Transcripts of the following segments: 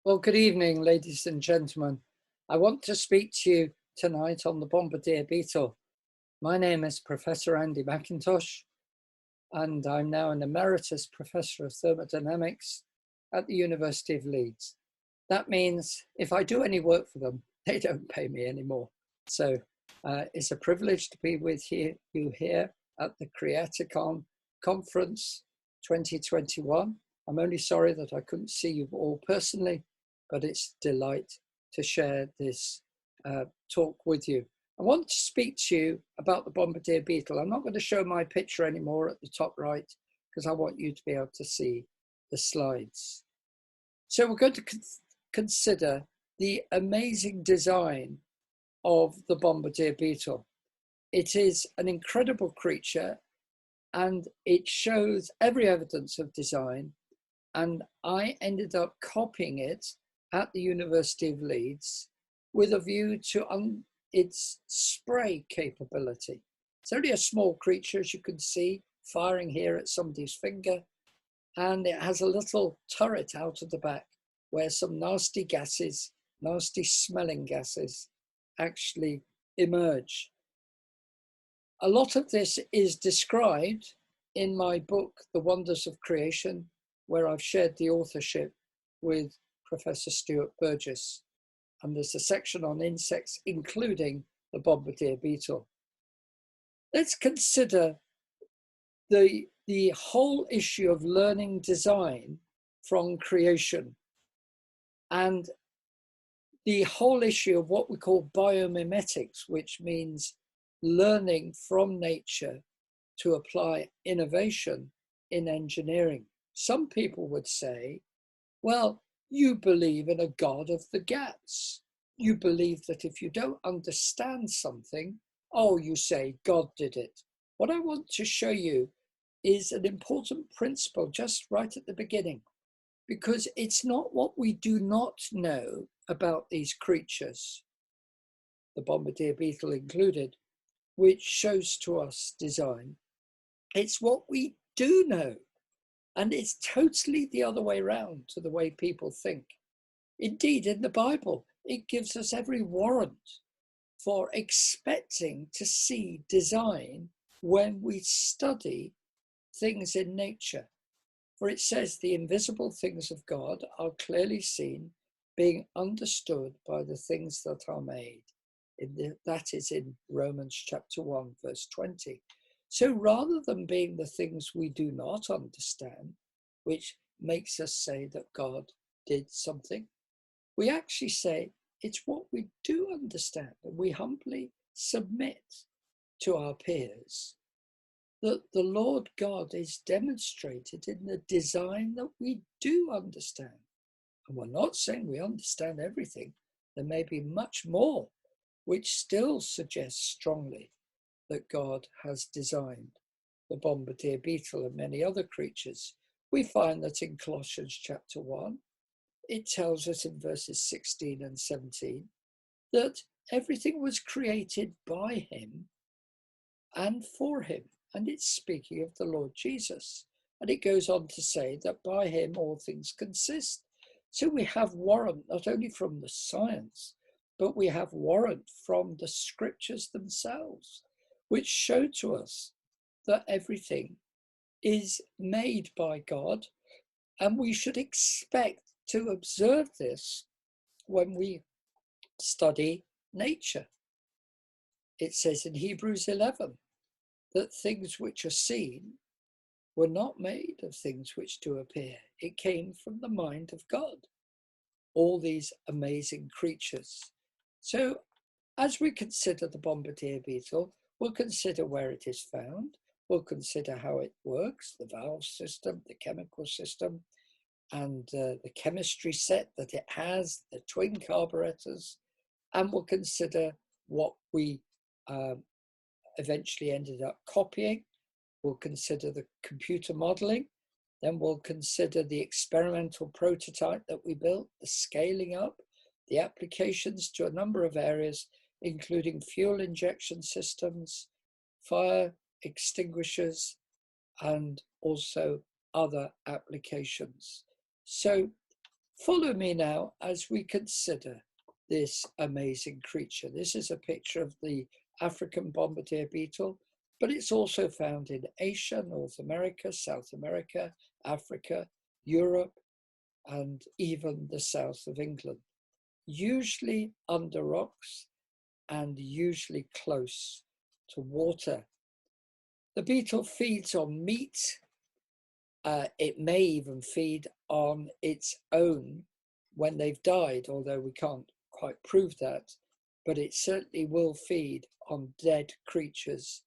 Well, good evening, ladies and gentlemen. I want to speak to you tonight on the bombardier beetle. My name is Professor Andy McIntosh, and I'm now an emeritus professor of thermodynamics at the University of Leeds. That means if I do any work for them, they don't pay me anymore. So it's a privilege to be with you here at the Kreatikon Conference 2021. I'm only sorry that I couldn't see you all personally, but it's a delight to share this talk with you. I want to speak to you about the bombardier beetle. I'm not going to show my picture anymore at the top right because I want you to be able to see the slides. So we're going to consider the amazing design of the bombardier beetle. It is an incredible creature and it shows every evidence of design. And I ended up copying it at the University of Leeds with a view to its spray capability. It's only a small creature, as you can see, firing here at somebody's finger. And it has a little turret out of the back where some nasty gases, nasty smelling gases, actually emerge. A lot of this is described in my book, The Wonders of Creation, where I've shared the authorship with Professor Stuart Burgess. And there's a section on insects, including the bombardier beetle. Let's consider the whole issue of learning design from creation and the whole issue of what we call biomimetics, which means learning from nature to apply innovation in engineering. Some people would say, well, you believe in a God of the gaps. You believe that if you don't understand something, you say God did it. What I want to show you is an important principle just right at the beginning, because it's not what we do not know about these creatures, the bombardier beetle included, which shows to us design. It's what we do know. And it's totally the other way around to the way people think. Indeed, in the Bible, it gives us every warrant for expecting to see design when we study things in nature. For it says the invisible things of God are clearly seen, being understood by the things that are made. That is in Romans chapter 1, verse 20. So rather than being the things we do not understand, which makes us say that God did something, we actually say it's what we do understand, and we humbly submit to our peers that the Lord God is demonstrated in the design that we do understand. And we're not saying we understand everything. There may be much more, which still suggests strongly that God has designed the bombardier beetle and many other creatures. We find that in Colossians chapter 1, it tells us in verses 16 and 17 that everything was created by him and for him. And it's speaking of the Lord Jesus. And it goes on to say that by him all things consist. So we have warrant not only from the science, but we have warrant from the scriptures themselves, which show to us that everything is made by God, and we should expect to observe this when we study nature. It says in Hebrews 11 that things which are seen were not made of things which do appear. It came from the mind of God, all these amazing creatures. So as we consider the bombardier beetle, we'll consider where it is found. We'll consider how it works, the valve system, the chemical system, and the chemistry set that it has, the twin carburetors, and we'll consider what we eventually ended up copying. We'll consider the computer modeling. Then we'll consider the experimental prototype that we built, the scaling up, the applications to a number of areas, including fuel injection systems, fire extinguishers, and also other applications. So Follow me now as we consider this amazing creature. This is a picture of the African bombardier beetle, but it's also found in Asia, North America, South America, Africa, Europe, and even the south of England, usually under rocks and usually close to water. The beetle feeds on meat. It may even feed on its own when they've died, although we can't quite prove that, but it certainly will feed on dead creatures,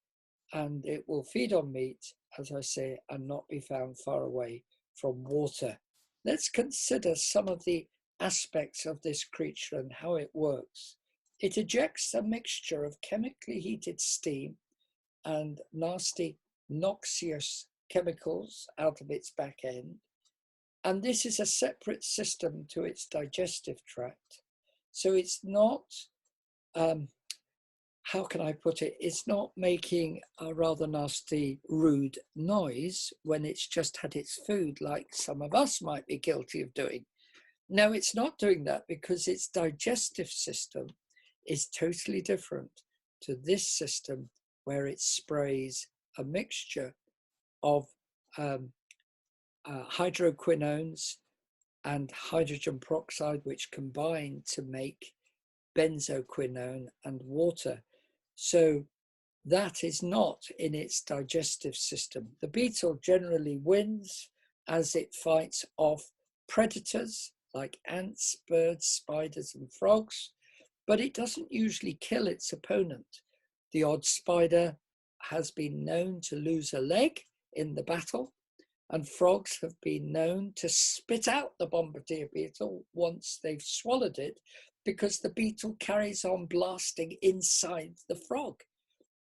and it will feed on meat, as I say, and not be found far away from water. Let's consider some of the aspects of this creature and how it works. It ejects a mixture of chemically heated steam and nasty noxious chemicals out of its back end. And this is a separate system to its digestive tract. So it's not, how can I put it? It's not making a rather nasty, rude noise when it's just had its food, like some of us might be guilty of doing. No, it's not doing that because its digestive system is totally different to this system where it sprays a mixture of hydroquinones and hydrogen peroxide, which combine to make benzoquinone and water. So that is not in its digestive system. The beetle generally wins as it fights off predators like ants, birds, spiders, and frogs, but it doesn't usually kill its opponent. The odd spider has been known to lose a leg in the battle, and frogs have been known to spit out the bombardier beetle once they've swallowed it, because the beetle carries on blasting inside the frog.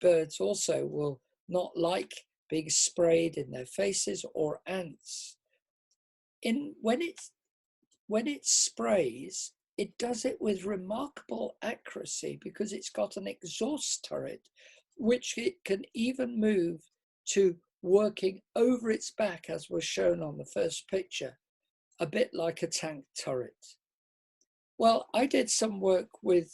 Birds also will not like being sprayed in their faces, or ants. When it sprays, it does it with remarkable accuracy because it's got an exhaust turret, which it can even move to working over its back, as was shown on the first picture, a bit like a tank turret. Well, I did some work with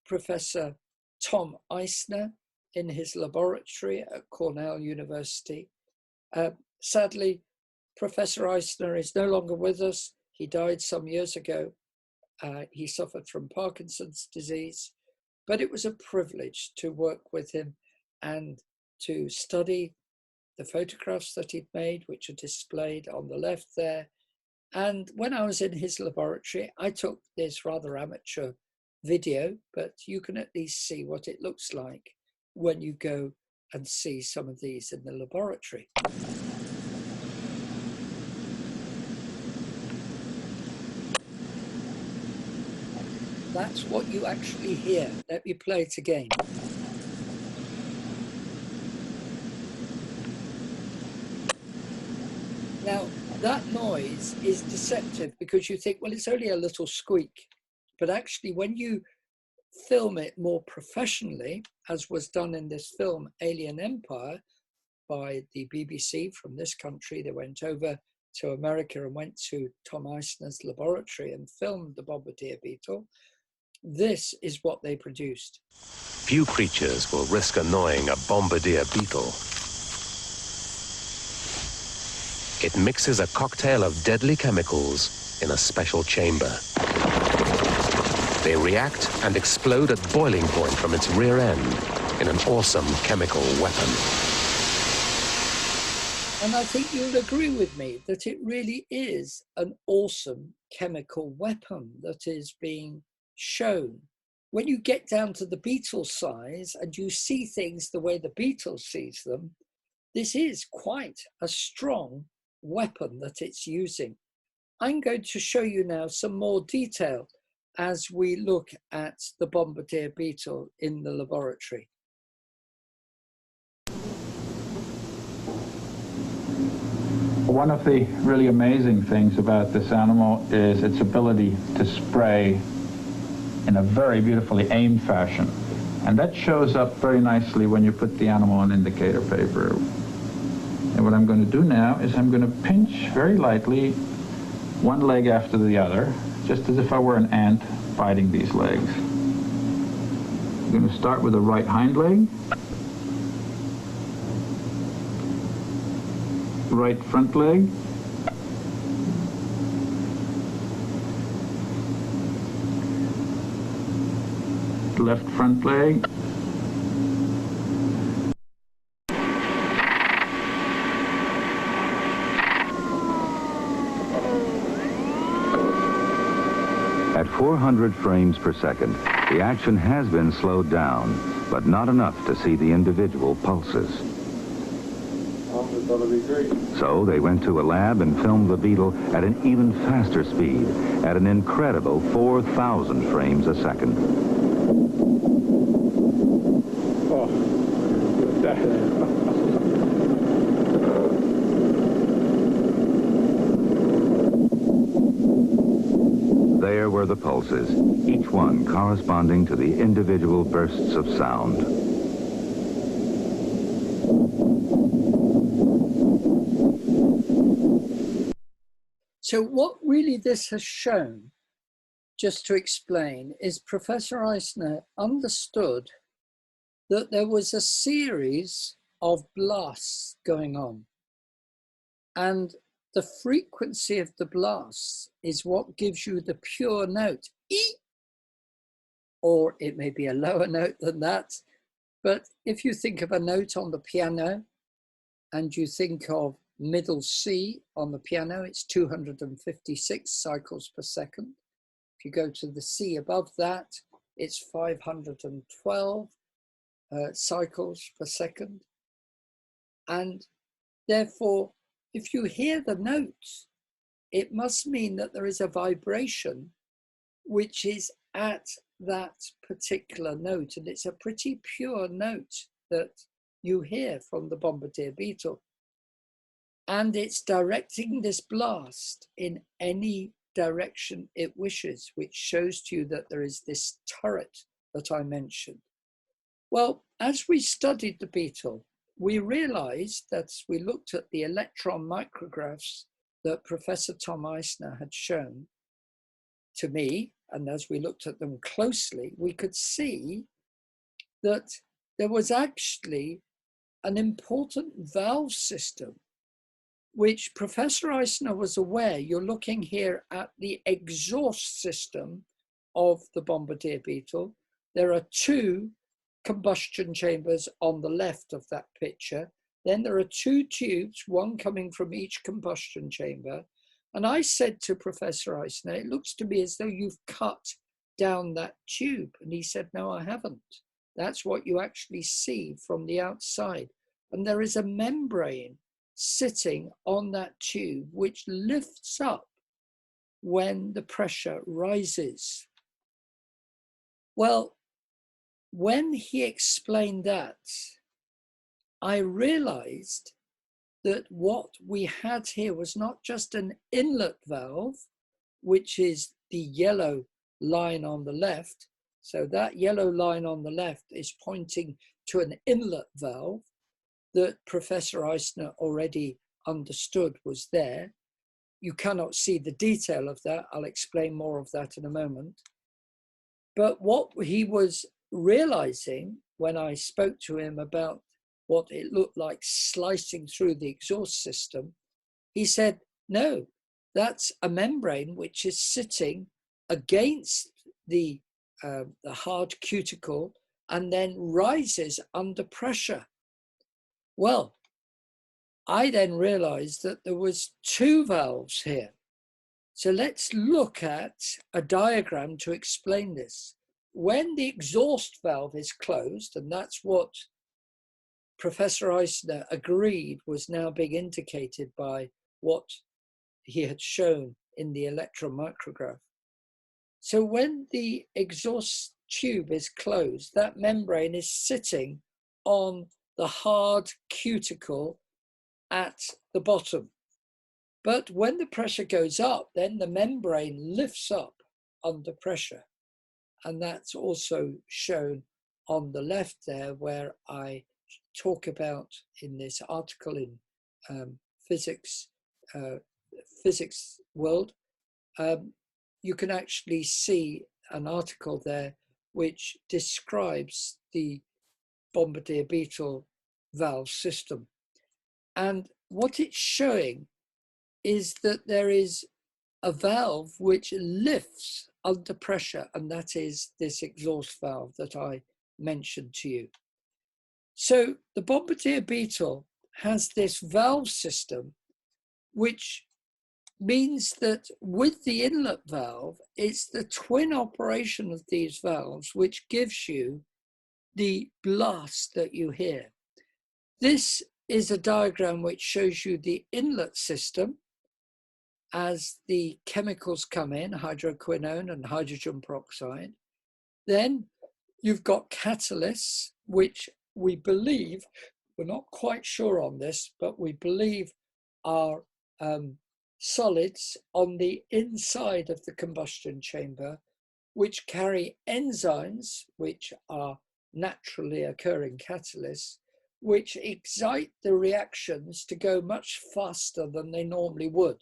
Professor Tom Eisner in his laboratory at Cornell University. Sadly, Professor Eisner is no longer with us. He died some years ago. He suffered from Parkinson's disease, but it was a privilege to work with him and to study the photographs that he'd made, which are displayed on the left there. And when I was in his laboratory, I took this rather amateur video, but you can at least see what it looks like when you go and see some of these in the laboratory. That's what you actually hear. Let me play it again. Now, that noise is deceptive because you think, well, it's only a little squeak. But actually, when you film it more professionally, as was done in this film, Alien Empire, by the BBC from this country, they went over to America and went to Tom Eisner's laboratory and filmed the bombardier beetle. This is what they produced. Few creatures will risk annoying a bombardier beetle. It mixes a cocktail of deadly chemicals in a special chamber. They react and explode at boiling point from its rear end in an awesome chemical weapon. And I think you'll agree with me that it really is an awesome chemical weapon that is being shown. When you get down to the beetle size and you see things the way the beetle sees them, this is quite a strong weapon that it's using. I'm going to show you now some more detail as we look at the bombardier beetle in the laboratory. One of the really amazing things about this animal is its ability to spray in a very beautifully aimed fashion. And that shows up very nicely when you put the animal on indicator paper. And what I'm going to do now is I'm going to pinch very lightly one leg after the other, just as if I were an ant biting these legs. I'm going to start with the right hind leg, right front leg, left front leg, At 400 frames per second, the action has been slowed down, but not enough to see the individual pulses. So they went to a lab and filmed the beetle at an even faster speed, at an incredible 4,000 frames a second. There were the pulses, each one corresponding to the individual bursts of sound. So what really this has shown, just to explain, is Professor Eisner understood that there was a series of blasts going on. And the frequency of the blasts is what gives you the pure note, E, or it may be a lower note than that. But if you think of a note on the piano and you think of middle C on the piano, it's 256 cycles per second. If you go to the C above that, it's 512 cycles per second. And therefore, if you hear the notes, it must mean that there is a vibration which is at that particular note. And it's a pretty pure note that you hear from the bombardier beetle. And it's directing this blast in any direction it wishes, which shows to you that there is this turret that I mentioned. Well, as we studied the beetle, we realized that we looked at the electron micrographs that Professor Tom Eisner had shown to me, and as we looked at them closely, we could see that there was actually an important valve system, which Professor Eisner was aware. You're looking here at the exhaust system of the bombardier beetle. There are two combustion chambers on the left of that picture. Then there are two tubes, one coming from each combustion chamber. And I said to Professor Eisner, it looks to me as though you've cut down that tube. And he said, no, I haven't. That's what you actually see from the outside. And there is a membrane sitting on that tube, which lifts up when the pressure rises. Well, when he explained that, I realized that what we had here was not just an inlet valve, which is the yellow line on the left. So that yellow line on the left is pointing to an inlet valve that Professor Eisner already understood was there. You cannot see the detail of that. I'll explain more of that in a moment. But what he was realizing when I spoke to him about what it looked like slicing through the exhaust system, he said, no, that's a membrane which is sitting against the hard cuticle and then rises under pressure. Well, I then realized that there was two valves here. So let's look at a diagram to explain this. When the exhaust valve is closed, and that's what Professor Eisner agreed was now being indicated by what he had shown in the electron micrograph. So when the exhaust tube is closed, that membrane is sitting on the hard cuticle at the bottom. But when the pressure goes up, then the membrane lifts up under pressure. And that's also shown on the left there, where I talk about in this article in Physics World, you can actually see an article there which describes the bombardier beetle valve system. And what it's showing is that there is a valve which lifts under pressure, and that is this exhaust valve that I mentioned to you. So the bombardier beetle has this valve system, which means that with the inlet valve, it's the twin operation of these valves which gives you the blast that you hear. This is a diagram which shows you the inlet system as the chemicals come in, hydroquinone and hydrogen peroxide. Then you've got catalysts, which we believe, we're not quite sure on this, but we believe are solids on the inside of the combustion chamber, which carry enzymes, which are naturally occurring catalysts, which excite the reactions to go much faster than they normally would.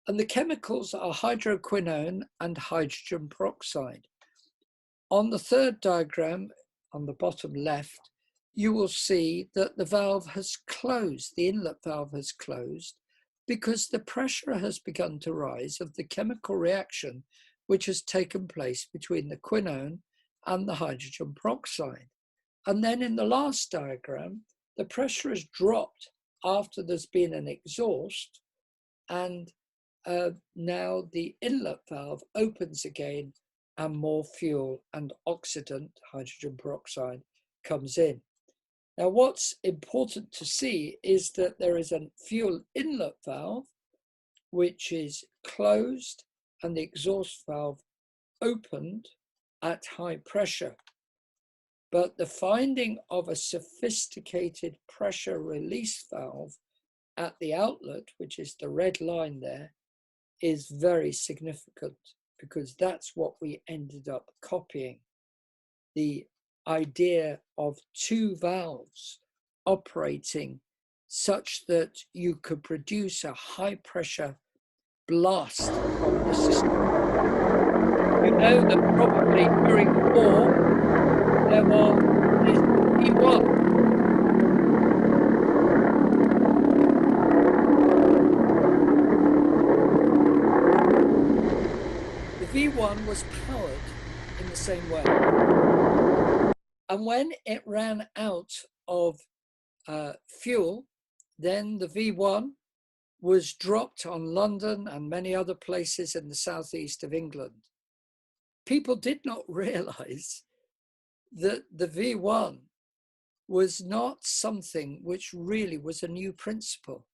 And the chemicals are hydroquinone and hydrogen peroxide. On the third diagram, on the bottom left, you will see that the valve has closed, the inlet valve has closed, because the pressure has begun to rise of the chemical reaction which has taken place between the quinone and the hydrogen peroxide. And then in the last diagram, the pressure has dropped after there's been an exhaust, and now the inlet valve opens again and more fuel and oxidant, hydrogen peroxide, comes in. Now, what's important to see is that there is a fuel inlet valve, which is closed, and the exhaust valve opened at high pressure. But the finding of a sophisticated pressure release valve at the outlet, which is the red line there, is very significant, because that's what we ended up copying. The idea of two valves operating such that you could produce a high pressure blast from the system. You know that probably during the war there was this V1. The V1 was powered in the same way. And when it ran out of fuel, then the V1 was dropped on London and many other places in the southeast of England. People did not realize that the V1 was not something which really was a new principle,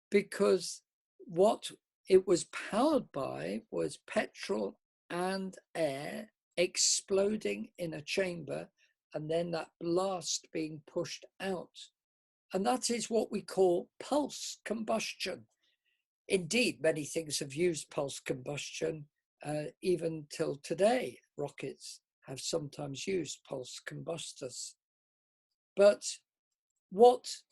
because what it was powered by was petrol and air exploding in a chamber, and then that blast being pushed out. And that is what we call pulse combustion. Indeed, many things have used pulse combustion, even till today. Rockets have sometimes used pulse combustors. But what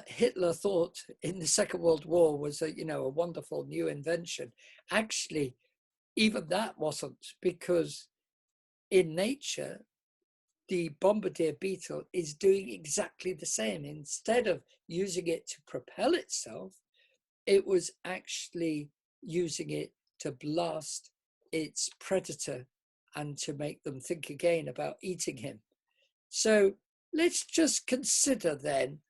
Hitler thought in the Second World War was a wonderful new invention. Actually, even that wasn't, because in nature, the bombardier beetle is doing exactly the same. Instead of using it to propel itself, it was actually using it to blast its predator and to make them think again about eating him. So let's just consider then,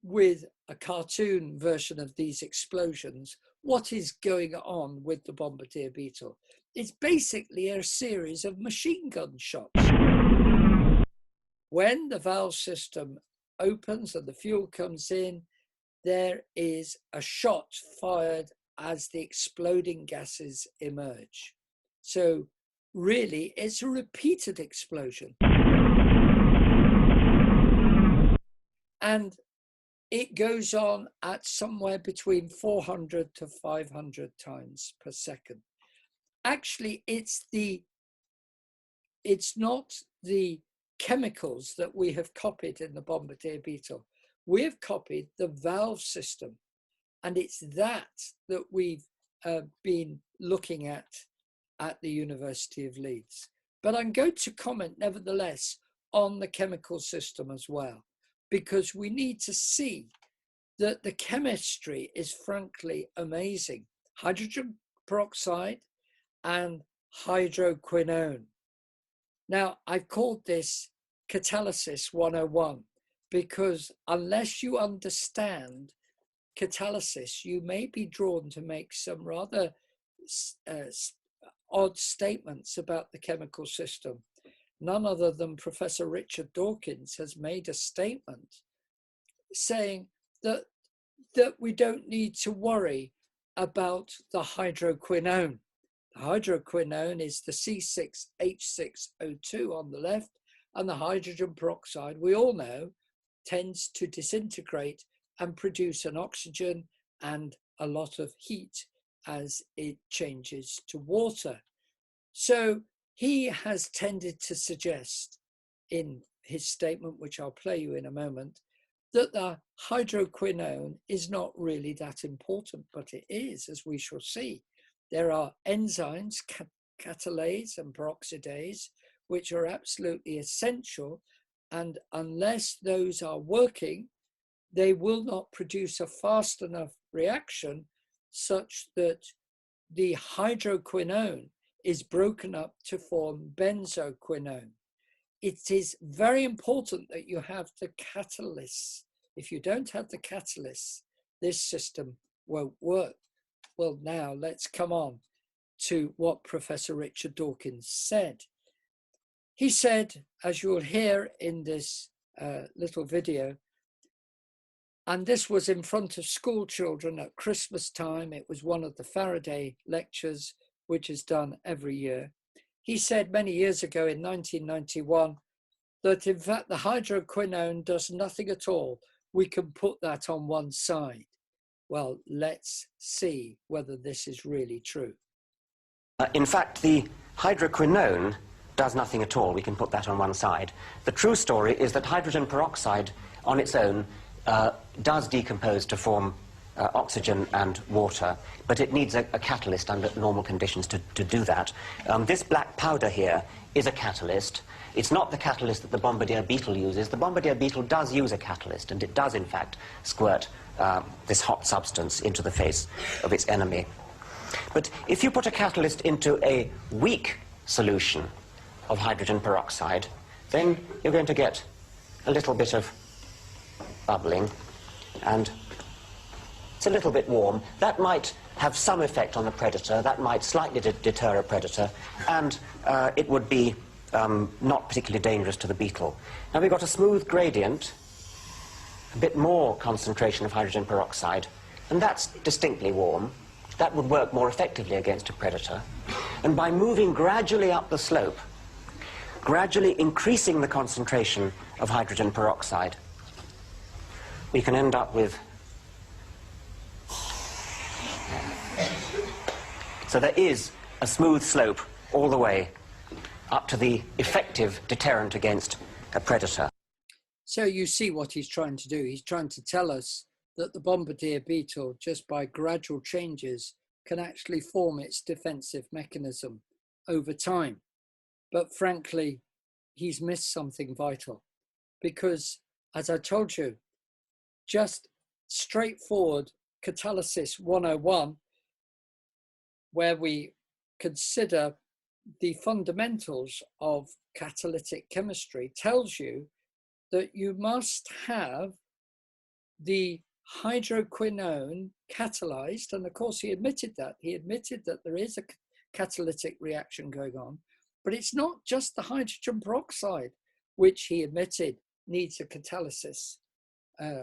with a cartoon version of these explosions, what is going on with the bombardier beetle. It's basically a series of machine gun shots. When the valve system opens and the fuel comes in, there is a shot fired as the exploding gases emerge. So really, it's a repeated explosion. And it goes on at somewhere between 400 to 500 times per second. Actually, it's not the chemicals that we have copied in the bombardier beetle. We have copied the valve system, and it's that we've been looking at the University of Leeds. But I'm going to comment nevertheless on the chemical system as well, because we need to see that the chemistry is frankly amazing. Hydrogen peroxide and hydroquinone. Now, I've called this Catalysis 101 because unless you understand catalysis, you may be drawn to make some rather odd statements about the chemical system. None other than Professor Richard Dawkins has made a statement saying that we don't need to worry about the hydroquinone. The hydroquinone is the C6H6O2 on the left, and the hydrogen peroxide, we all know, tends to disintegrate and produce an oxygen and a lot of heat as it changes to water. So he has tended to suggest in his statement, which I'll play you in a moment, that the hydroquinone is not really that important, but it is, as we shall see. There are enzymes, catalase and peroxidase, which are absolutely essential, and unless those are working, they will not produce a fast enough reaction such that the hydroquinone is broken up to form benzoquinone. It is very important that you have the catalyst. If you don't have the catalyst, this system won't work. Well, now let's come on to what Professor Richard Dawkins said. He said, as you'll hear in this little video, and this was in front of school children at Christmas time. It was one of the Faraday lectures, which is done every year. He said many years ago in 1991 that in fact the hydroquinone does nothing at all. We can put that on one side. Well, let's see whether this is really true. In fact, the hydroquinone does nothing at all. We can put that on one side. The true story is that hydrogen peroxide on its own does decompose to form oxygen and water, but it needs a catalyst under normal conditions to do that. This black powder here is a catalyst. It's not the catalyst that the bombardier beetle uses. The bombardier beetle does use a catalyst, and it does, in fact, squirt this hot substance into the face of its enemy. But if you put a catalyst into a weak solution of hydrogen peroxide, then you're going to get a little bit of bubbling, and it's a little bit warm. That might have some effect on the predator. That might slightly deter a predator, and it would be not particularly dangerous to the beetle. Now we've got a smooth gradient, a bit more concentration of hydrogen peroxide, and that's distinctly warm. That would work more effectively against a predator. And by moving gradually up the slope, gradually increasing the concentration of hydrogen peroxide, we can end up with... So there is a smooth slope all the way up to the effective deterrent against a predator. So you see what he's trying to do. He's trying to tell us that the bombardier beetle, just by gradual changes, can actually form its defensive mechanism over time. But frankly, he's missed something vital, because, as I told you, just straightforward Catalysis 101, where we consider the fundamentals of catalytic chemistry, tells you that you must have the hydroquinone catalyzed, and of course he admitted that. He admitted that there is a catalytic reaction going on, but it's not just the hydrogen peroxide, which he admitted needs a catalysis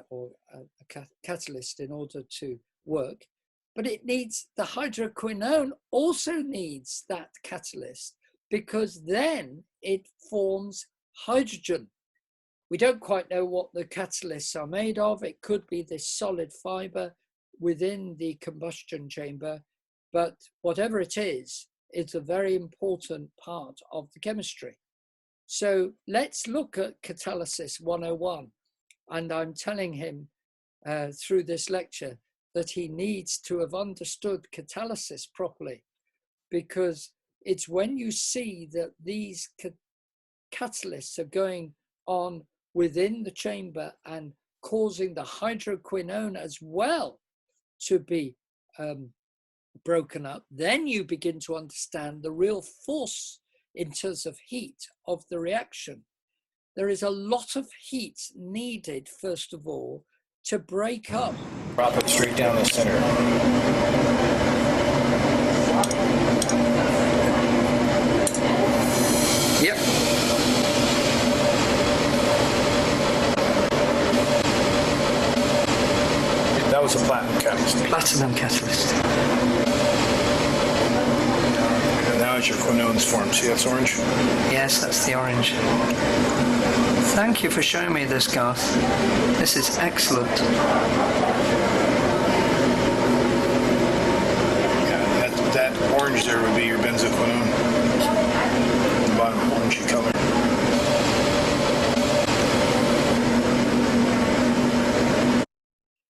or a catalyst in order to work, but it needs, the hydroquinone also needs that catalyst, because then it forms hydrogen. We don't quite know what the catalysts are made of. It could be this solid fiber within the combustion chamber, but whatever it is, it's a very important part of the chemistry. So let's look at Catalysis 101. And I'm telling him through this lecture that he needs to have understood catalysis properly, because it's when you see that these catalysts are going on within the chamber and causing the hydroquinone as well to be broken up, then you begin to understand the real force in terms of heat of the reaction. There is a lot of heat needed, first of all, to break up. Drop it straight down the center. Yep. That was a platinum catalyst. Platinum catalyst. And now as your quinones form, see that's orange? Yes, that's the orange. Thank you for showing me this, Garth. This is excellent. Yeah, that orange there would be your benzoquinone. The bottom orangey color.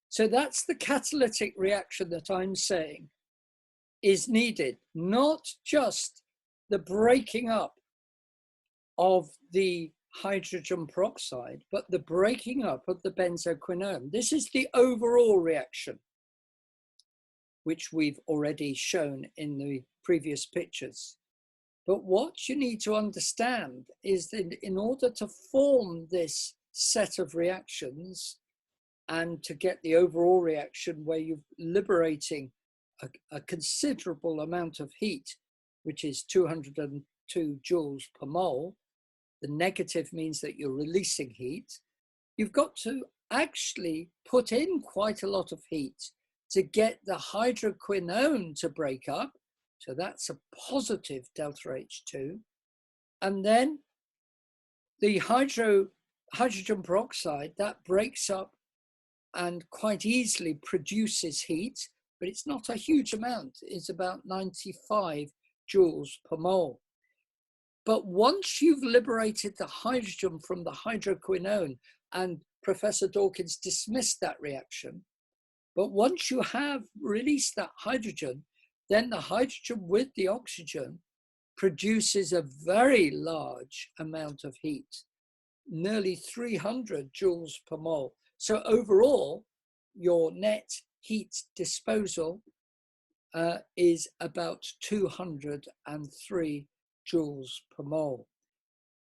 So that's the catalytic reaction that I'm saying is needed, not just the breaking up of the hydrogen peroxide, but the breaking up of the benzoquinone. This is the overall reaction, which we've already shown in the previous pictures. But what you need to understand is that in order to form this set of reactions and to get the overall reaction where you're liberating a considerable amount of heat, which is 202 joules per mole, the negative means that you're releasing heat, you've got to actually put in quite a lot of heat to get the hydroquinone to break up. So that's a positive delta H2. And then the hydrogen peroxide, that breaks up and quite easily produces heat, but it's not a huge amount. It's about 95 joules per mole. But once you've liberated the hydrogen from the hydroquinone, and Professor Dawkins dismissed that reaction, but once you have released that hydrogen, then the hydrogen with the oxygen produces a very large amount of heat, nearly 300 joules per mole. So overall, your net heat disposal is about 203 joules per mole.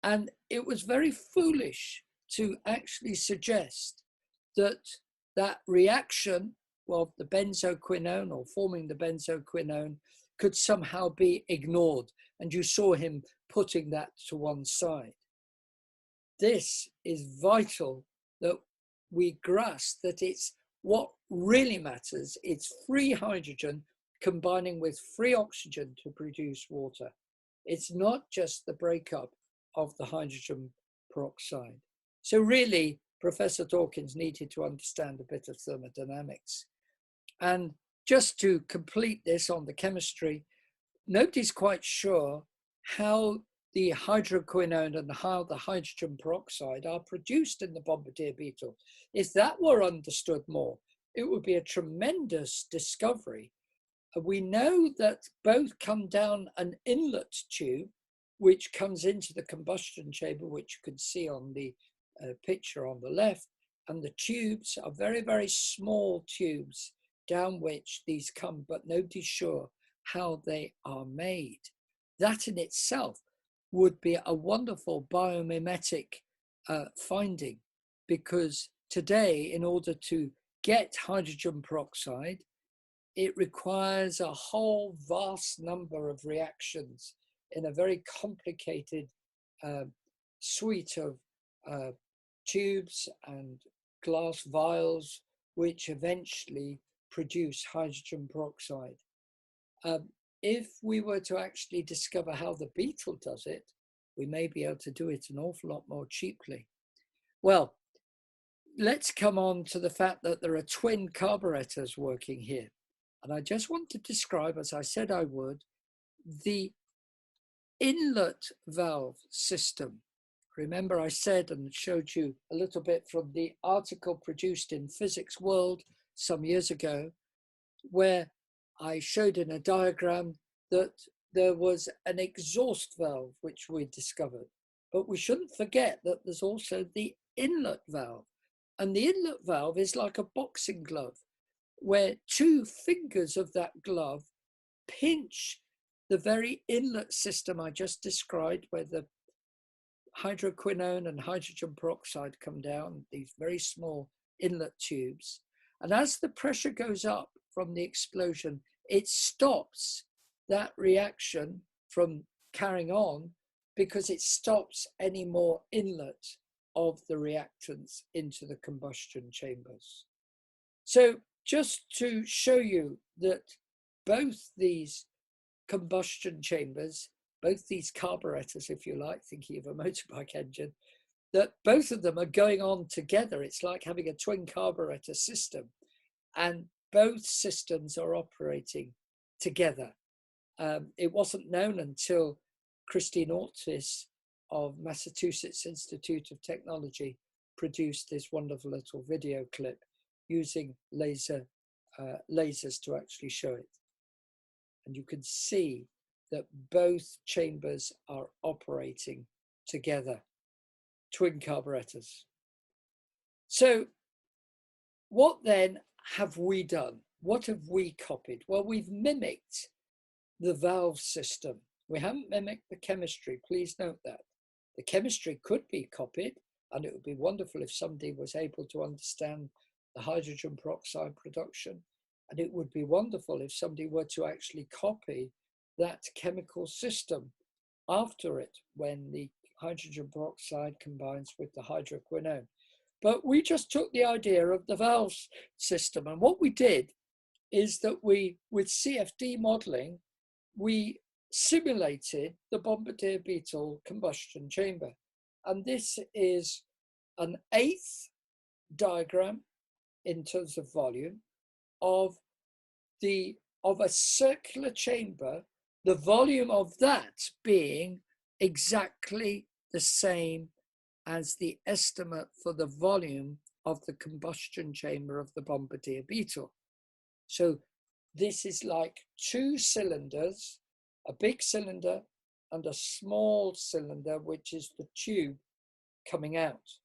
And it was very foolish to actually suggest that that reaction of the benzoquinone or forming the benzoquinone could somehow be ignored. And you saw him putting that to one side. This is vital that we grasp that it's what really matters. It's free hydrogen combining with free oxygen to produce water. It's not just the breakup of the hydrogen peroxide. So really, Professor Dawkins needed to understand a bit of thermodynamics. And just to complete this on the chemistry, nobody's quite sure how the hydroquinone and how the hydrogen peroxide are produced in the bombardier beetle. If that were understood more, it would be a tremendous discovery. We know that both come down an inlet tube, which comes into the combustion chamber, which you can see on the picture on the left. And the tubes are very, very small tubes down which these come, but nobody's sure how they are made. That in itself would be a wonderful biomimetic finding, because today, in order to get hydrogen peroxide, it requires a whole vast number of reactions in a very complicated suite of tubes and glass vials, which eventually produce hydrogen peroxide. If we were to actually discover how the beetle does it, we may be able to do it an awful lot more cheaply. Well, let's come on to the fact that there are twin carburetors working here. And I just want to describe, as I said I would, the inlet valve system. Remember, I said and showed you a little bit from the article produced in Physics World some years ago, where I showed in a diagram that there was an exhaust valve which we discovered. But we shouldn't forget that there's also the inlet valve. And the inlet valve is like a boxing glove, where two fingers of that glove pinch the very inlet system I just described, where the hydroquinone and hydrogen peroxide come down, these very small inlet tubes. And as the pressure goes up from the explosion, it stops that reaction from carrying on because it stops any more inlet of the reactants into the combustion chambers. So just to show you that both these combustion chambers, both these carburetors, if you like, thinking of a motorbike engine, that both of them are going on together. It's like having a twin carburetor system, and both systems are operating together. It wasn't known until Christine Ortiz of Massachusetts Institute of Technology produced this wonderful little video clip using lasers to actually show it. And you can see that both chambers are operating together, twin carburetors. So what then have we done? What have we copied? Well, we've mimicked the valve system. We haven't mimicked the chemistry, please note that. The chemistry could be copied, and it would be wonderful if somebody was able to understand the hydrogen peroxide production. And it would be wonderful if somebody were to actually copy that chemical system after it when the hydrogen peroxide combines with the hydroquinone. But we just took the idea of the valve system. And what we did is that we, with CFD modeling, we simulated the bombardier beetle combustion chamber. And this is an 1/8 diagram in terms of volume of a circular chamber, the volume of that being exactly the same as the estimate for the volume of the combustion chamber of the bombardier beetle. So this is like two cylinders, a big cylinder and a small cylinder, which is the tube coming out.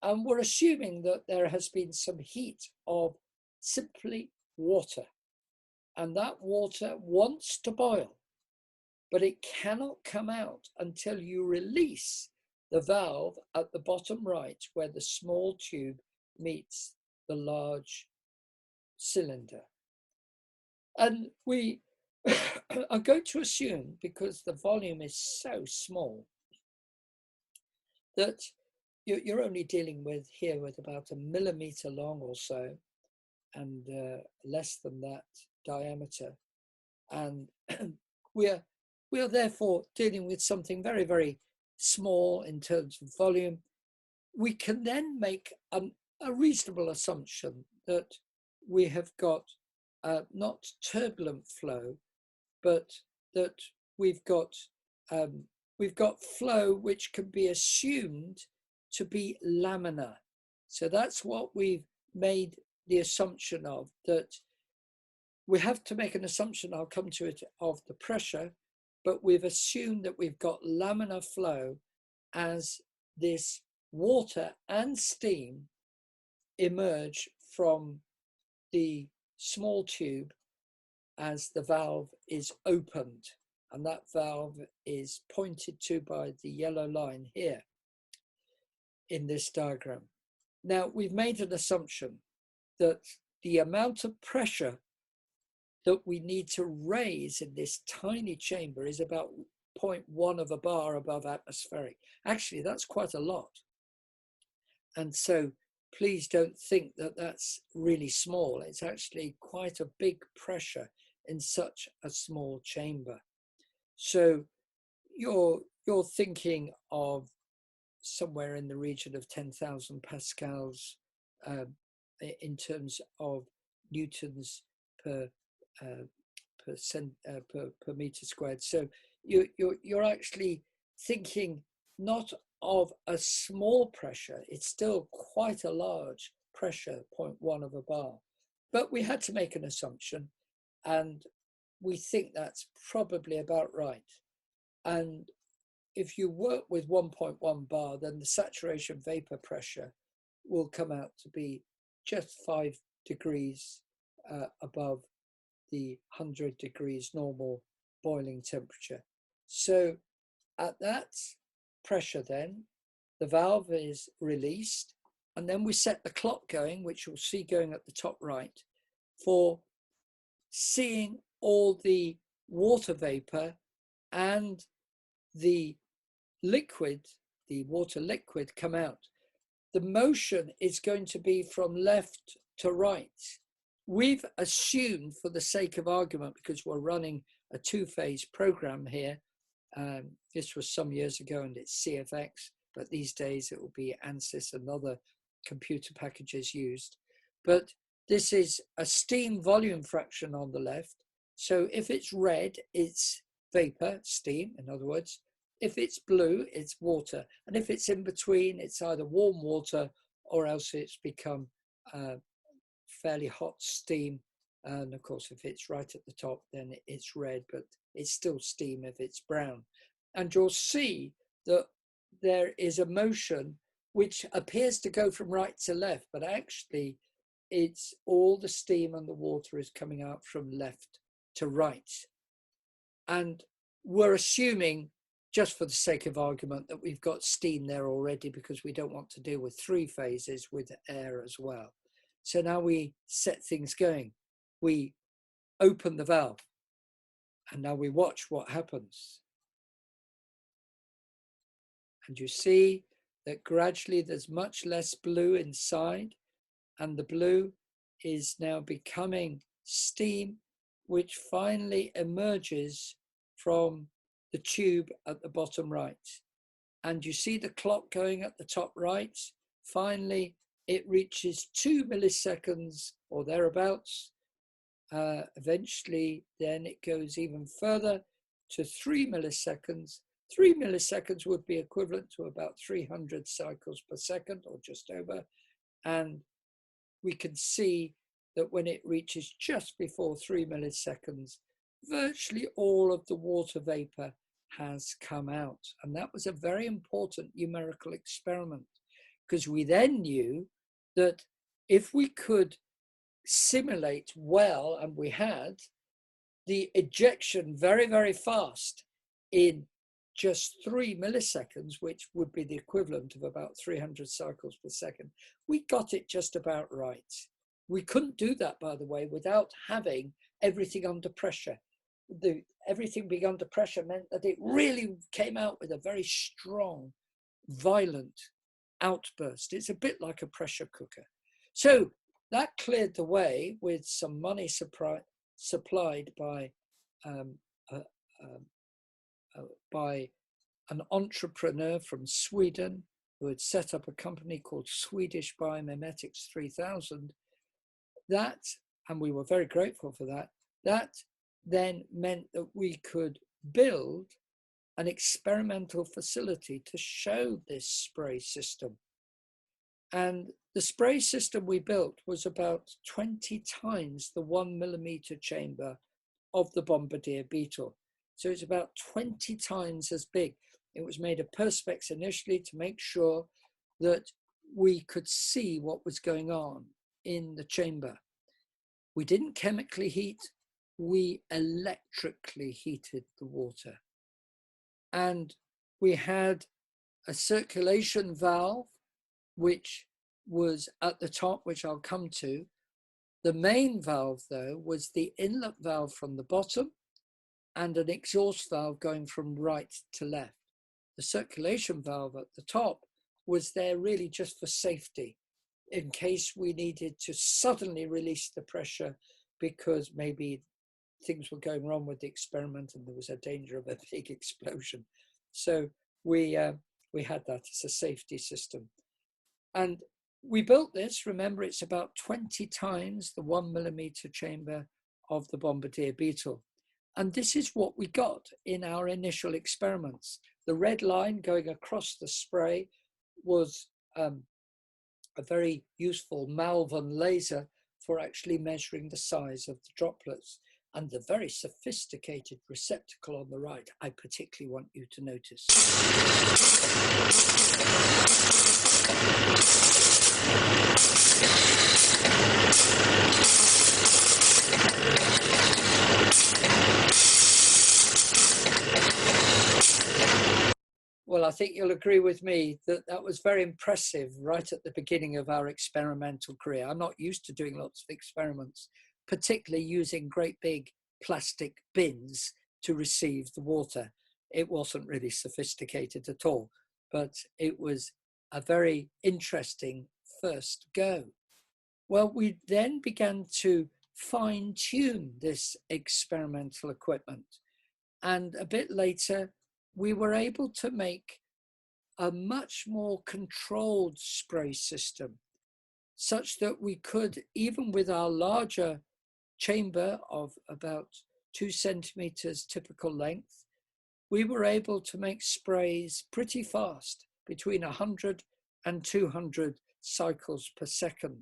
And we're assuming that there has been some heat of simply water. And that water wants to boil, but it cannot come out until you release the valve at the bottom right, where the small tube meets the large cylinder. And we are going to assume, because the volume is so small, that you're only dealing with here with about 1 millimeter long or so, and less than that diameter. And we are therefore dealing with something very, very small in terms of volume. We can then make a reasonable assumption that we have got not turbulent flow, but that we've got flow which can be assumed to be laminar. So that's what we've made the assumption of, that we have to make an assumption, I'll come to it, of the pressure, but we've assumed that we've got laminar flow as this water and steam emerge from the small tube as the valve is opened. And that valve is pointed to by the yellow line here in this diagram. Now, we've made an assumption that the amount of pressure that we need to raise in this tiny chamber is about 0.1 of a bar above atmospheric. Actually, that's quite a lot. And so please don't think that that's really small. It's actually quite a big pressure in such a small chamber. So you're thinking of somewhere in the region of 10,000 pascals in terms of newtons per meter squared. So you're actually thinking not of a small pressure, it's still quite a large pressure, 0.1 of a bar, But we had to make an assumption, and we think that's probably about right. And if you work with 1.1 bar, then the saturation vapor pressure will come out to be just 5 degrees above the 100 degrees normal boiling temperature. So at that pressure then, the valve is released, and then we set the clock going, which you'll see going at the top right, for seeing all the water vapor and the liquid, the water liquid, come out. The motion is going to be from left to right. We've assumed, for the sake of argument, because we're running a 2-phase program here, this was some years ago and it's CFX, but these days it will be ANSYS and other computer packages used. But this is a steam volume fraction on the left. So if it's red, it's vapor, steam, in other words. If it's blue, it's water. And if it's in between, it's either warm water or else it's become fairly hot steam. And of course, if it's right at the top, then it's red, but it's still steam if it's brown. And you'll see that there is a motion which appears to go from right to left, but actually it's all the steam and the water is coming out from left to right. And we're assuming, just for the sake of argument, that we've got steam there already because we don't want to deal with 3 phases with air as well. So now we set things going. We open the valve and now we watch what happens. And you see that gradually there's much less blue inside, and the blue is now becoming steam, which finally emerges from the tube at the bottom right. And you see the clock going at the top right. Finally, it reaches 2 milliseconds or thereabouts. Eventually, then it goes even further to 3 milliseconds. 3 milliseconds would be equivalent to about 300 cycles per second or just over. And we can see that when it reaches just before 3 milliseconds, virtually all of the water vapor has come out. And that was a very important numerical experiment, because we then knew that if we could simulate well, and we had, the ejection very, very fast in just 3 milliseconds, which would be the equivalent of about 300 cycles per second, we got it just about right. We couldn't do that, by the way, without having everything under pressure. Everything being under pressure meant that it really came out with a very strong, violent outburst. It's a bit like a pressure cooker. So that cleared the way with some money supplied by an entrepreneur from Sweden who had set up a company called Swedish Biomimetics 3000. That, and we were very grateful for that, that then meant that we could build an experimental facility to show this spray system. And the spray system we built was about 20 times the 1 millimeter chamber of the bombardier beetle. So it's about 20 times as big. It was made of perspex initially to make sure that we could see what was going on in the chamber. We didn't chemically heat, we electrically heated the water. And we had a circulation valve, which was at the top, which I'll come to. The main valve, though, was the inlet valve from the bottom and an exhaust valve going from right to left. The circulation valve at the top was there really just for safety, in case we needed to suddenly release the pressure because maybe things were going wrong with the experiment and there was a danger of a big explosion. So we had that as a safety system. And we built this, remember, it's about 20 times the 1 millimeter chamber of the bombardier beetle. And this is what we got in our initial experiments. The red line going across the spray was a very useful Malvern laser for actually measuring the size of the droplets. And the very sophisticated receptacle on the right, I particularly want you to notice. Well, I think you'll agree with me that that was very impressive right at the beginning of our experimental career. I'm not used to doing lots of experiments, particularly using great big plastic bins to receive the water. It wasn't really sophisticated at all, but it was a very interesting first go. Well, we then began to fine-tune this experimental equipment. And a bit later, we were able to make a much more controlled spray system, such that we could, even with our larger chamber of about 2 centimeters typical length, we were able to make sprays pretty fast, between 100 and 200 cycles per second.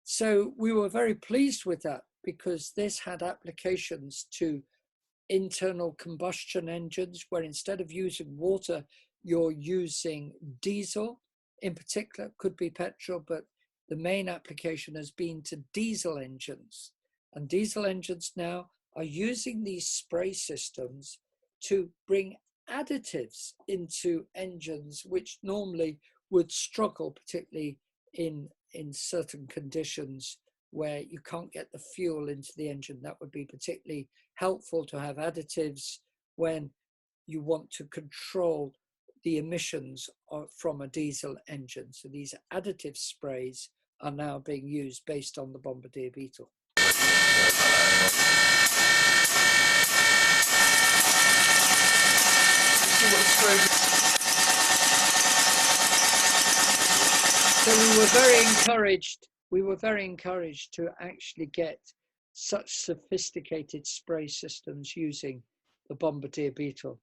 So we were very pleased with that, because this had applications to internal combustion engines, where instead of using water, you're using diesel. In particular, could be petrol, but the main application has been to diesel engines. And diesel engines now are using these spray systems to bring additives into engines which normally would struggle, particularly in certain conditions where you can't get the fuel into the engine. That would be particularly helpful to have additives when you want to control the emissions from a diesel engine. So these additive sprays are now being used based on the bombardier beetle. So we were very encouraged to actually get such sophisticated spray systems using the bombardier beetle.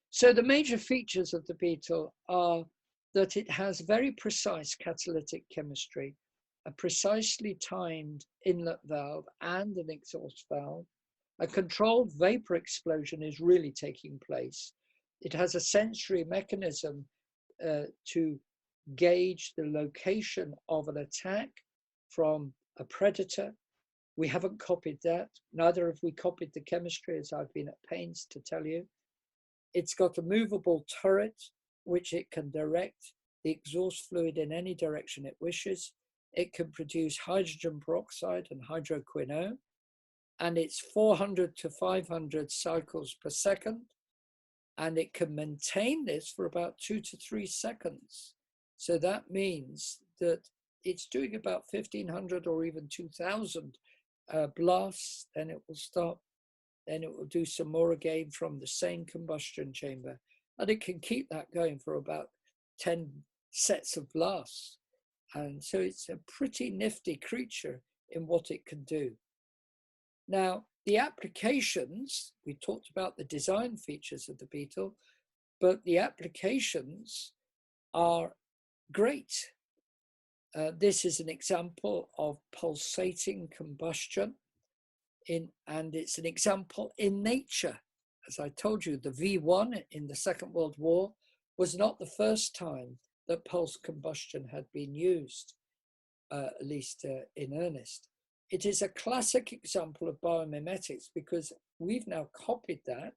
So the major features of the beetle are that it has very precise catalytic chemistry, a precisely timed inlet valve and an exhaust valve. A controlled vapor explosion is really taking place. It has a sensory mechanism to gauge the location of an attack from a predator. We haven't copied that. Neither have we copied the chemistry, as I've been at pains to tell you. It's got a movable turret, which it can direct the exhaust fluid in any direction it wishes. It can produce hydrogen peroxide and hydroquinone, and it's 400 to 500 cycles per second. And it can maintain this for about 2 to 3 seconds. So that means that it's doing about 1,500 or even 2,000 blasts, then it will stop, then it will do some more again from the same combustion chamber. And it can keep that going for about 10 sets of blasts. And so it's a pretty nifty creature in what it can do. Now, the applications, we talked about the design features of the beetle, but the applications are great. This is an example of pulsating combustion, and it's an example in nature. As I told you, the V1 in the Second World War was not the first time that pulse combustion had been used, at least in earnest. It is a classic example of biomimetics, because we've now copied that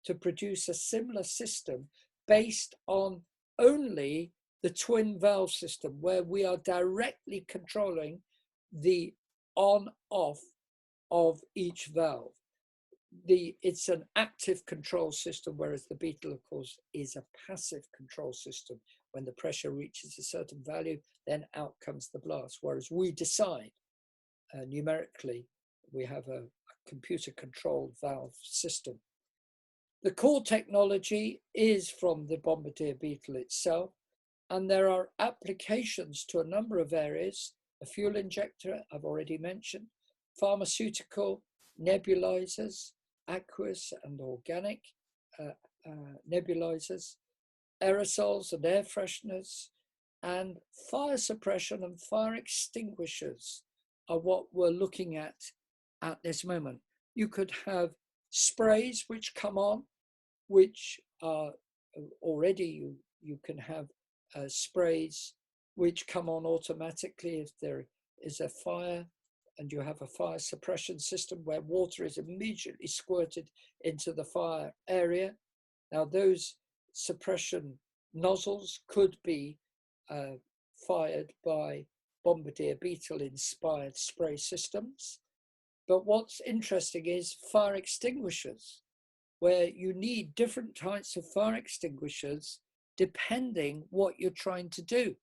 to produce a similar system based on only the twin valve system, where we are directly controlling the on-off of each valve. It's an active control system, whereas the beetle, of course, is a passive control system. When the pressure reaches a certain value, then out comes the blast, whereas we decide numerically. We have a computer-controlled valve system. The core technology is from the bombardier beetle itself, and there are applications to a number of areas. A fuel injector, I've already mentioned, pharmaceutical, nebulizers, aqueous and organic nebulizers, aerosols and air fresheners, and fire suppression and fire extinguishers are what we're looking at this moment. You could have sprays which come on, which are already, you can have sprays which come on automatically if there is a fire, and you have a fire suppression system where water is immediately squirted into the fire area. Now those suppression nozzles could be fired by bombardier beetle inspired spray systems. But what's interesting is fire extinguishers, where you need different types of fire extinguishers depending what you're trying to do.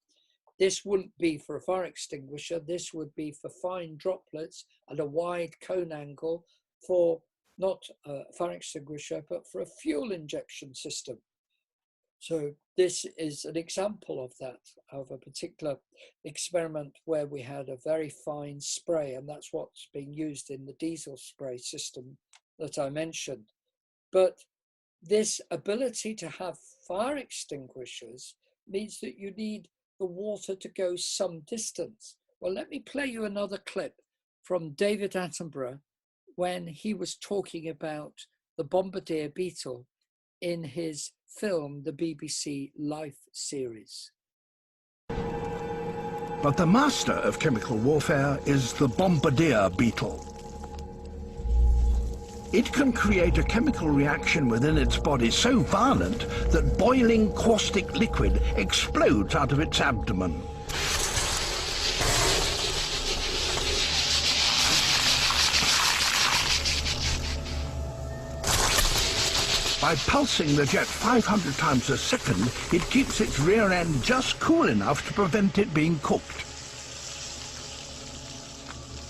This wouldn't be for a fire extinguisher, this would be for fine droplets at a wide cone angle for not a fire extinguisher, but for a fuel injection system. So this is an example of that, of a particular experiment where we had a very fine spray, and that's what's being used in the diesel spray system that I mentioned. But this ability to have fire extinguishers means that you need the water to go some distance. Well, let me play you another clip from David Attenborough when he was talking about the bombardier beetle in his film, the BBC Life series. But the master of chemical warfare is the bombardier beetle. It can create a chemical reaction within its body so violent that boiling caustic liquid explodes out of its abdomen. By pulsing the jet 500 times a second, it keeps its rear end just cool enough to prevent it being cooked.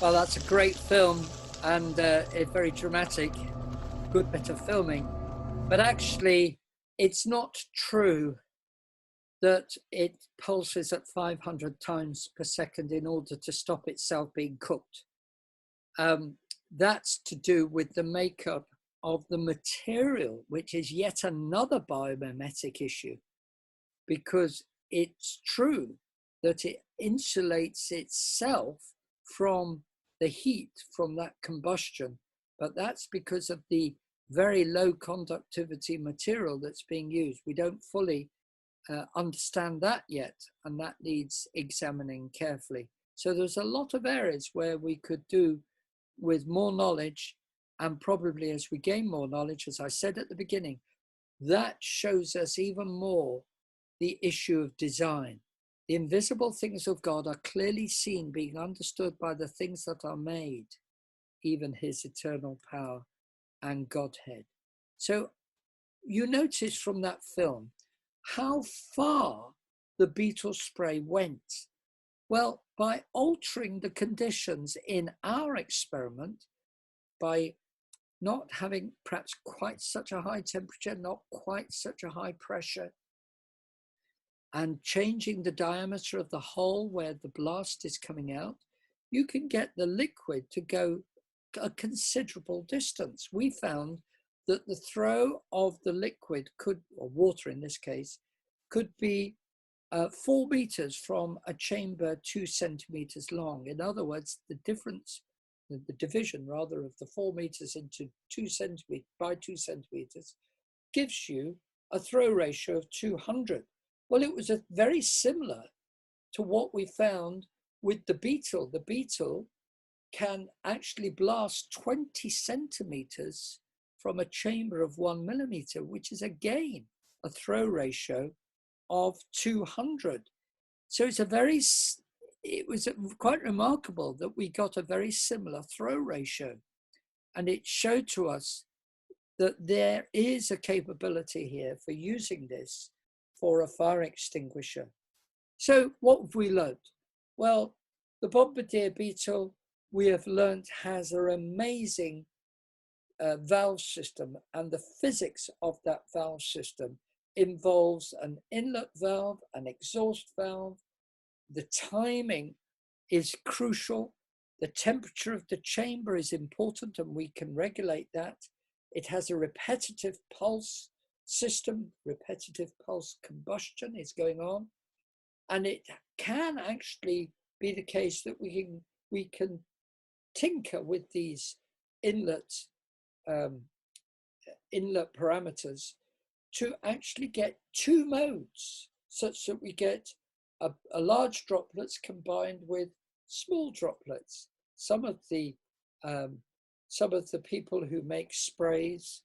Well, that's a great film and a very dramatic, good bit of filming. But actually, it's not true that it pulses at 500 times per second in order to stop itself being cooked. That's to do with the makeup of the material, which is yet another biomimetic issue, because it's true that it insulates itself from the heat from that combustion, but that's because of the very low conductivity material that's being used. We don't fully understand that yet, and that needs examining carefully. So there's a lot of areas where we could do with more knowledge, and probably as we gain more knowledge, as I said at the beginning, that shows us even more the issue of design. The invisible things of God are clearly seen, being understood by the things that are made, even his eternal power and Godhead. So you notice from that film how far the beetle spray went. Well, by altering the conditions in our experiment, by not having perhaps quite such a high temperature, not quite such a high pressure, and changing the diameter of the hole where the blast is coming out, you can get the liquid to go a considerable distance. We found that the throw of the liquid could, or water in this case, could be 4 meters from a chamber 2 centimeters long. In other words, the difference, the division rather of the 4 meters into 2 centimeters by 2 centimeters gives you a throw ratio of 200. Well, it was very similar to what we found with the beetle. The beetle can actually blast 20 centimeters from a chamber of 1 millimeter, which is again a throw ratio of 200. So it was quite remarkable that we got a very similar throw ratio. And it showed to us that there is a capability here for using this for a fire extinguisher. So what have we learned? Well, the bombardier beetle, we have learned, has an amazing valve system, and the physics of that valve system involves an inlet valve, an exhaust valve. The timing is crucial. The temperature of the chamber is important, and we can regulate that. It has a repetitive pulse system, repetitive pulse combustion is going on. And it can actually be the case that we can we can tinker with these inlet parameters to actually get two modes, such that we get a large droplets combined with small droplets. Some of the people who make sprays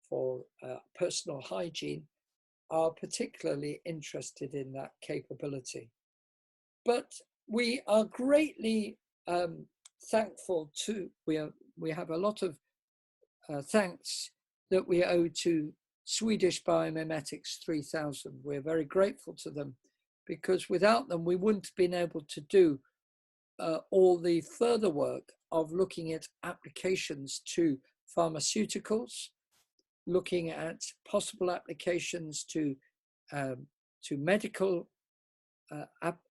for personal hygiene are particularly interested in that capability. But we are greatly thankful to, we have a lot of thanks that we owe to Swedish Biomimetics 3000. We're very grateful to them, because without them we wouldn't have been able to do all the further work of looking at applications to pharmaceuticals, looking at possible applications to medical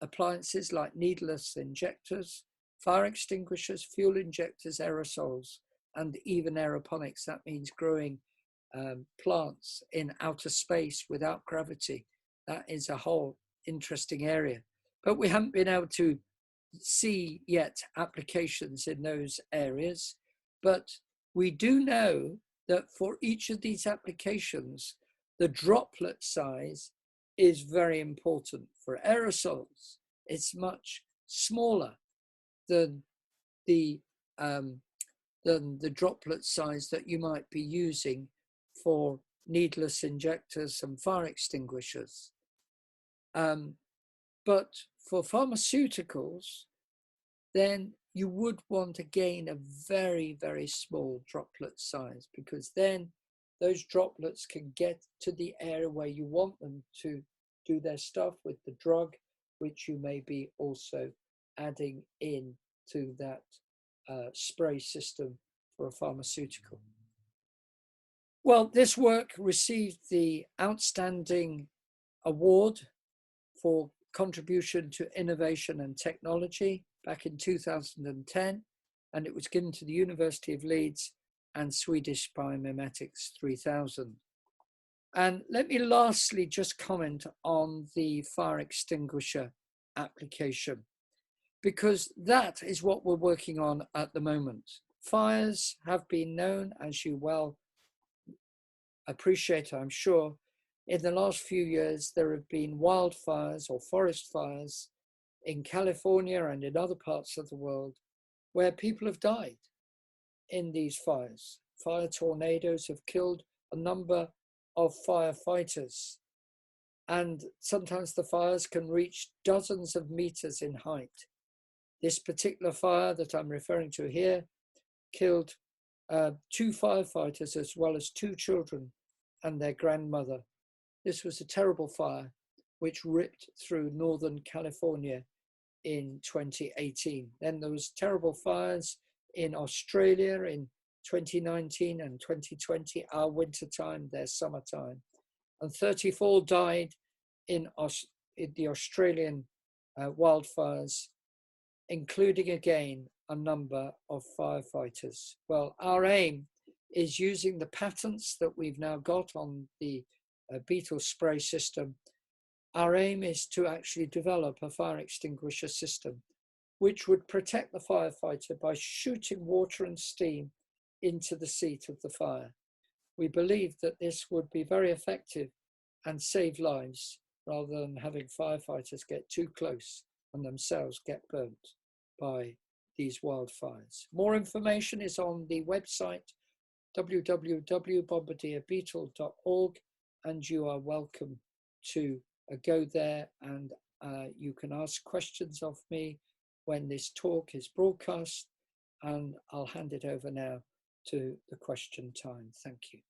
appliances like needleless injectors, fire extinguishers, fuel injectors, aerosols, and even aeroponics. That means growing plants in outer space without gravity. That is a whole interesting area. But we haven't been able to see yet applications in those areas. But we do know that for each of these applications, the droplet size is very important. For aerosols, it's much smaller than the droplet size that you might be using for needless injectors and fire extinguishers. But for pharmaceuticals, then you would want again a very, very small droplet size, because then those droplets can get to the area where you want them to do their stuff with the drug, which you may be also adding in to that spray system for a pharmaceutical. Well, this work received the Outstanding Award for Contribution to Innovation and Technology back in 2010, and it was given to the University of Leeds and Swedish Biomimetics 3000. And let me lastly just comment on the fire extinguisher application, because that is what we're working on at the moment. Fires have been known, as you well appreciate, I'm sure. In the last few years, there have been wildfires or forest fires in California and in other parts of the world where people have died in these fires. Fire tornadoes have killed a number of firefighters, and sometimes the fires can reach dozens of meters in height. This particular fire that I'm referring to here killed 2 firefighters as well as 2 children and their grandmother. This was a terrible fire which ripped through Northern California in 2018. Then there was terrible fires in Australia in 2019 and 2020, our winter time, their summertime. And 34 died in the Australian wildfires, including again a number of firefighters. Well, our aim is, using the patents that we've now got on the beetle spray system, our aim is to actually develop a fire extinguisher system which would protect the firefighter by shooting water and steam into the seat of the fire. We believe that this would be very effective and save lives, rather than having firefighters get too close and themselves get burnt by these wildfires. More information is on the website www.bombardierbeetle.org, and you are welcome to go there, and you can ask questions of me when this talk is broadcast, and I'll hand it over now to the question time. Thank you.